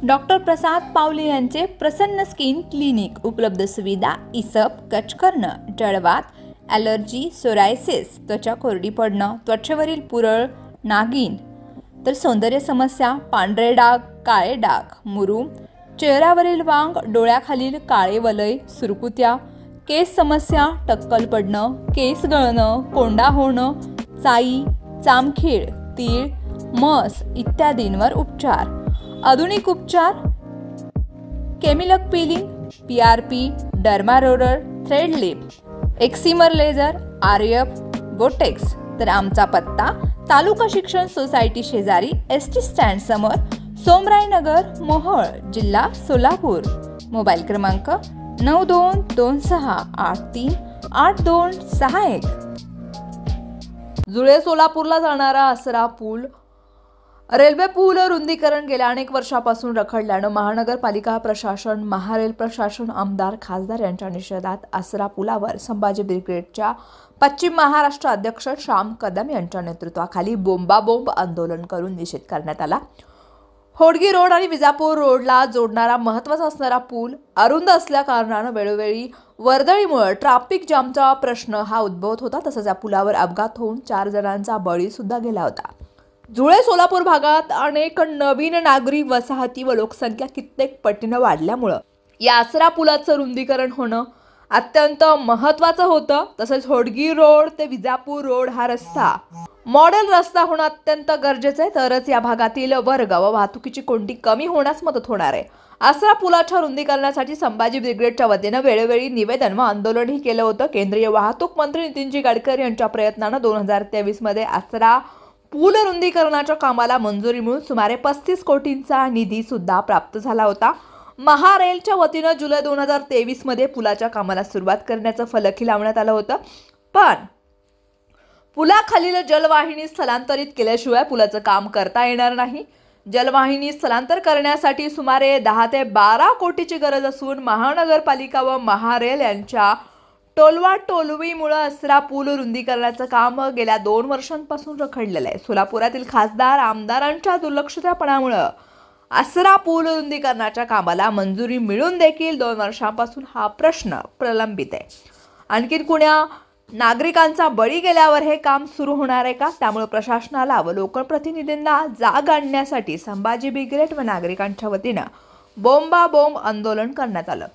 Doctor प्रसाद पावले यांचे प्रसन्न skin clinic. उपलब्ध सुविधा इसप, कच करणं, जळवात, ॲलर्जी, सोरायसिस, त्वचा कोरडी पडणं, त्वचेवरील पुरळ, नागिन, तर सौंदर्य समस्या, पांढरे डाग, काळे डाग, मुरूम, चेहऱ्यावरील वांग, डोळ्याखालील काळे वलय, सुरकुत्या, केस समस्या, टक्कल पडणं, केस गळणं, कोंडा होणं, चाई, चामखीळ, तीळ, मस इत्यादींवर उपचार. आधुनिक उपचार, केमिलक peeling, PRP, derma roller, thread lift, excimer laser, RF, Botox. तर आमचा पत्ता तालुका शिक्षण सोसायटी शेजारी ST स्टँड समोर, सोमराय नगर, मोहोळ, जिल्हा सोलापूर. मोबाईल क्रमांक 9226838261. जुळे सोलापूरला जाणारा आसरा पूल रेल्वे पूल रुंदीकरण गेल्या अनेक वर्षापासून रखडल्यानं महानगरपालिका प्रशासन, महारेल प्रशासन, आमदार, खासदार यांच्या निषेधात आसरा पुलावर संभाजी ब्रिगेडच्या पश्चिम महाराष्ट्र अध्यक्ष श्याम कदम यांच्या नेतृत्वाखाली बोंबाबोंब आंदोलन करून निषेध करण्यात आला. होडगी रोड आणि विजापूर रोडला जोडणारा महत्त्वाचा असणारा पूल अरुंद असल्या कारणानं वेळोवेळी वर्दळीमुळे ट्रॅफिक जामचा प्रश्न हा उद्भवत होता. तसंच या पुलावर अपघात होऊन 4 जणांचा बळी सुद्धा गेला होता. जुळे सोलापूर भागात अनेक नवीन नागरी वसाहती व लोकसंख्या कित्येक पटीनं वाढल्यामुळं या आसरा पुलाचं रुंदीकरण होणं अत्यंत महत्त्वाचं होतं. तसंच होडगी रोड ते विजापूर रोड हा रस्ता मॉडेल रस्ता होणं अत्यंत गरजेचं आहे. तरच या भागातील वर्ग व वाहतुकीची कोंडी कमी होण्यास मदत होणार आहे. आसरा पुलाच्या रुंदीकरणासाठी संभाजी ब्रिगेडच्या वतीनं वेळोवेळी निवेदन व आंदोलनही केलं होतं. केंद्रीय वाहतूक मंत्री नितीनजी गडकरी यांच्या प्रयत्नानं 2023 मध्ये आसरा पूल रुंदीकरणाच्या कामाला मंजुरी मिळून सुमारे 35 कोटींचा निधी सुद्धा प्राप्त झाला होता. महारेलच्या वतीनं जुलै 2023 मध्ये पुलाच्या कामाला सुरुवात करण्याचं फलकही लावण्यात आलं होतं. पण पुलाखालील जलवाहिनी स्थलांतरित केल्याशिवाय पुलाचं काम करता येणार नाही. जलवाहिनी स्थलांतर करण्यासाठी सुमारे 10 ते 12 कोटीची गरज असून महानगरपालिका व महारेल यांच्या टोलवाटोलवीमुळे आसरा पूल रुंदीकरणाचं काम गेल्या 2 वर्षांपासून रखडलेलं आहे. सोलापुरातील खासदार, आमदारांच्या दुर्लक्षितपणामुळे आसरा पूल रुंदीकरणाच्या कामाला मंजुरी मिळून देखील 2 वर्षांपासून हा प्रश्न प्रलंबित आहे. आणखी कुण्या नागरिकांचा बळी गेल्यावर हे काम सुरू होणार आहे का? त्यामुळे प्रशासनाला व लोकप्रतिनिधींना जाग आणण्यासाठी संभाजी ब्रिगेड व नागरिकांच्या वतीनं बोंबाबोंब आंदोलन करण्यात आलं.